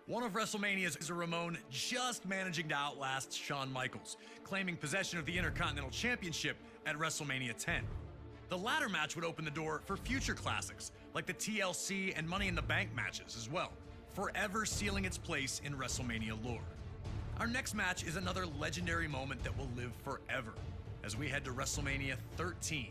One of WrestleMania's Ramon just managing to outlast Shawn Michaels, claiming possession of the Intercontinental Championship at WrestleMania 10. The latter match would open the door for future classics, like the TLC and Money in the Bank matches as well, forever sealing its place in WrestleMania lore. Our next match is another legendary moment that will live forever, as we head to WrestleMania 13.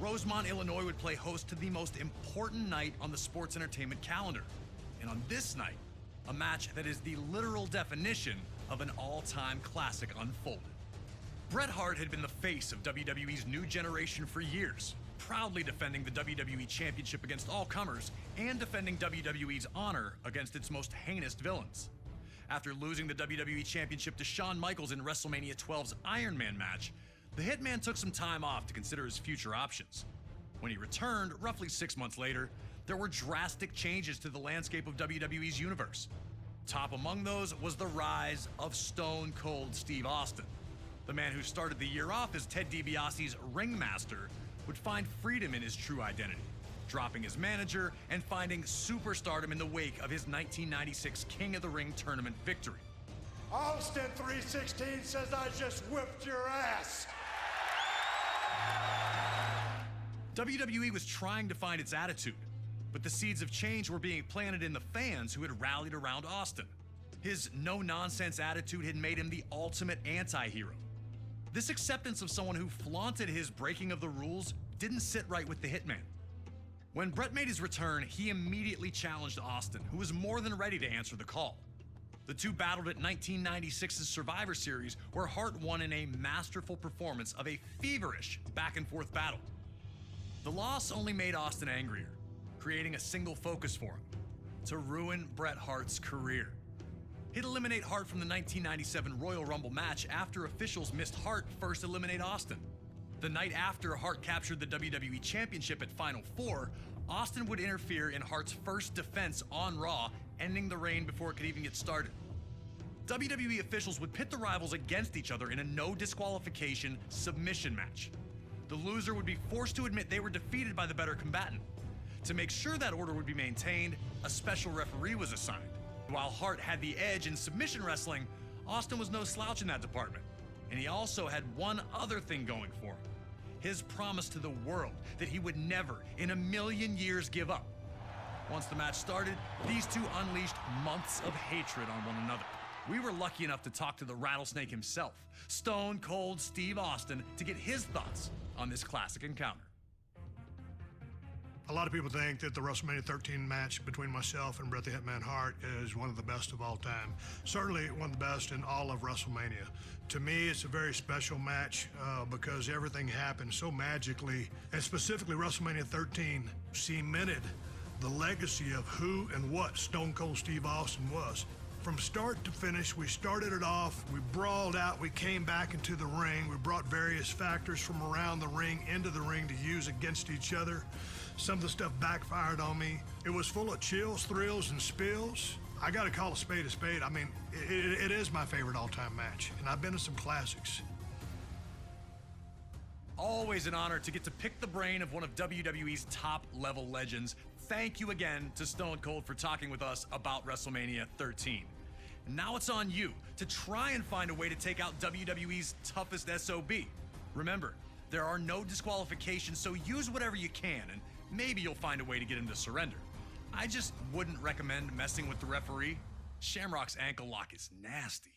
Rosemont, Illinois would play host to the most important night on the sports entertainment calendar. And on this night, a match that is the literal definition of an all-time classic unfolded. Bret Hart had been the face of WWE's new generation for years, proudly defending the WWE Championship against all comers and defending WWE's honor against its most heinous villains. After losing the WWE Championship to Shawn Michaels in WrestleMania 12's Iron Man match, the Hitman took some time off to consider his future options. When he returned, roughly 6 months later, there were drastic changes to the landscape of WWE's universe. Top among those was the rise of Stone Cold Steve Austin. The man who started the year off as Ted DiBiase's ringmaster would find freedom in his true identity, dropping his manager and finding superstardom in the wake of his 1996 King of the Ring tournament victory. Austin 316 says I just whipped your ass. WWE was trying to find its attitude, but the seeds of change were being planted in the fans who had rallied around Austin. His no-nonsense attitude had made him the ultimate anti-hero. This acceptance of someone who flaunted his breaking of the rules didn't sit right with the Hitman. When Bret made his return, he immediately challenged Austin, who was more than ready to answer the call. The two battled at 1996's Survivor Series, where Hart won in a masterful performance of a feverish back-and-forth battle. The loss only made Austin angrier, creating a single focus for him: to ruin Bret Hart's career. He'd eliminate Hart from the 1997 Royal Rumble match after officials missed Hart first eliminate Austin. The night after Hart captured the WWE Championship at Final Four, Austin would interfere in Hart's first defense on Raw, ending the reign before it could even get started. WWE officials would pit the rivals against each other in a no disqualification submission match. The loser would be forced to admit they were defeated by the better combatant. To make sure that order would be maintained, a special referee was assigned. While Hart had the edge in submission wrestling, Austin was no slouch in that department. And he also had one other thing going for him: his promise to the world that he would never in a million years give up. Once the match started, these two unleashed months of hatred on one another. We were lucky enough to talk to the Rattlesnake himself, Stone Cold Steve Austin, to get his thoughts on this classic encounter. A lot of people think that the WrestleMania 13 match between myself and Bret the Hitman Hart is one of the best of all time. Certainly one of the best in all of WrestleMania. To me, it's a very special match because everything happened so magically, and specifically WrestleMania 13 cemented the legacy of who and what Stone Cold Steve Austin was. From start to finish, we started it off, we brawled out, we came back into the ring, we brought various factors from around the ring into the ring to use against each other. Some of the stuff backfired on me. It was full of chills, thrills, and spills. I gotta call a spade a spade. I mean, it is my favorite all-time match, and I've been to some classics. Always an honor to get to pick the brain of one of WWE's top-level legends. Thank you again to Stone Cold for talking with us about WrestleMania 13. Now it's on you to try and find a way to take out WWE's toughest SOB. Remember, there are no disqualifications, so use whatever you can, and maybe you'll find a way to get him to surrender. I just wouldn't recommend messing with the referee. Shamrock's ankle lock is nasty.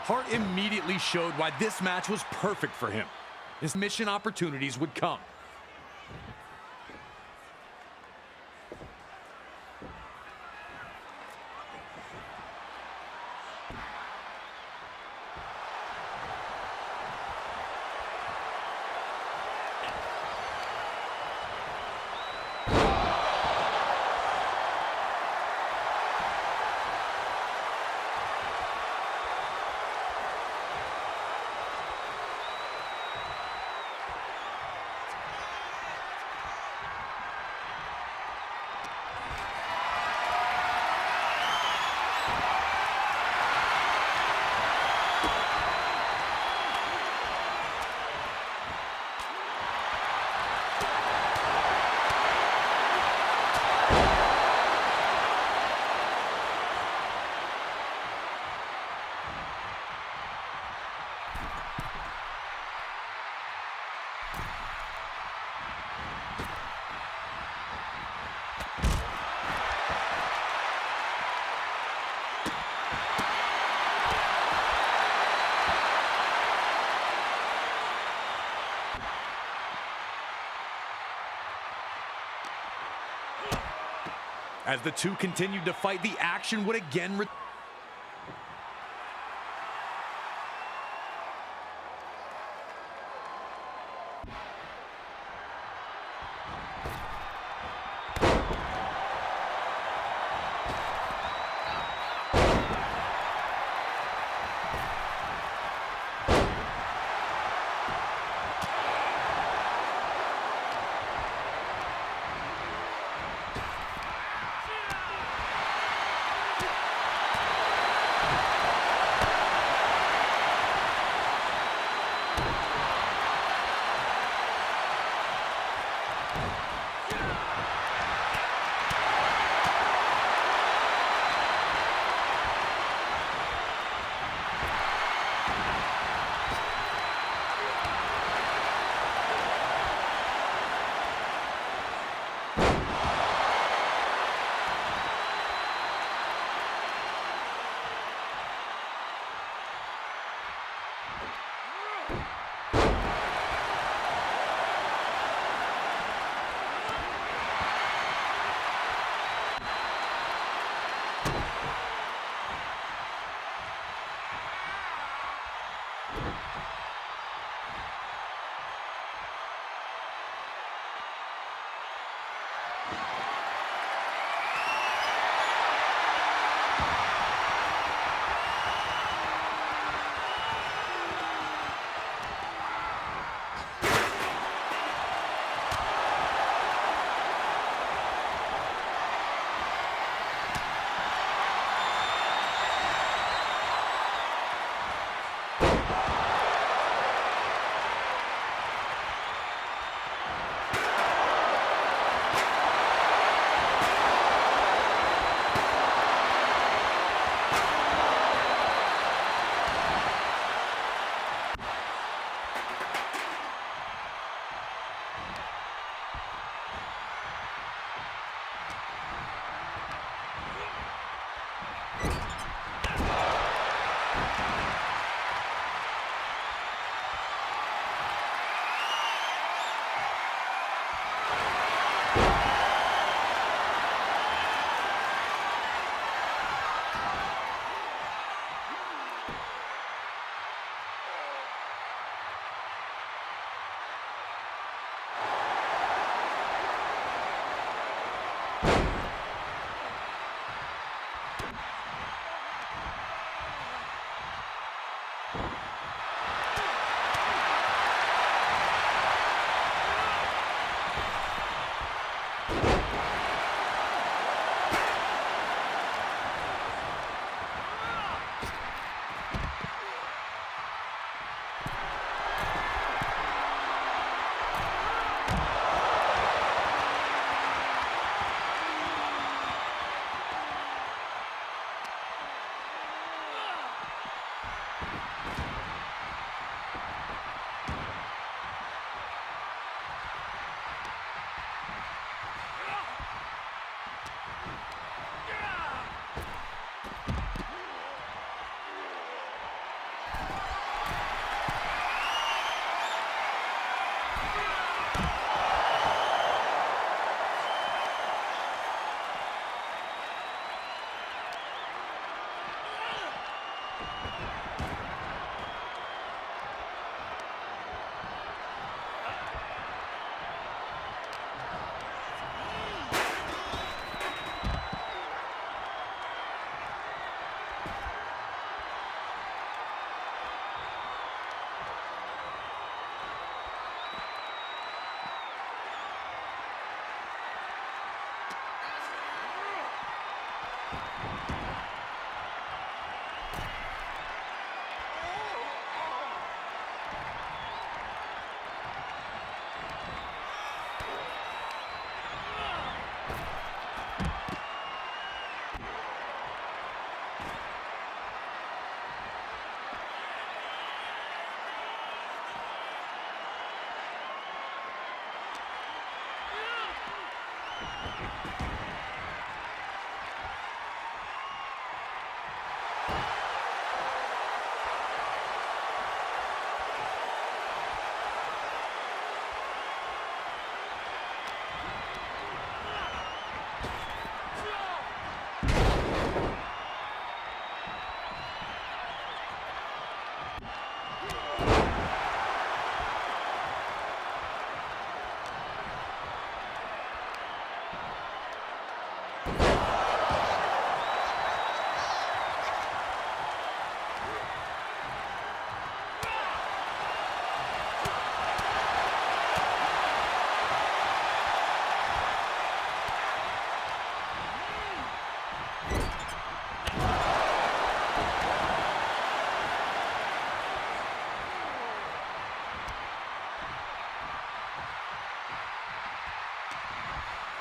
Hart immediately showed why this match was perfect for him. His mission opportunities would come. As the two continued to fight, the action would again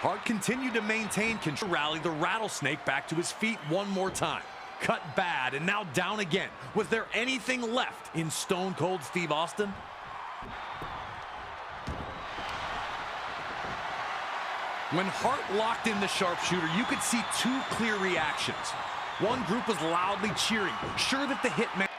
Hart continued to maintain control, rally the rattlesnake back to his feet one more time. Cut bad and now down again. Was there anything left in Stone Cold Steve Austin? When Hart locked in the sharpshooter, you could see two clear reactions. One group was loudly cheering, sure that the hitman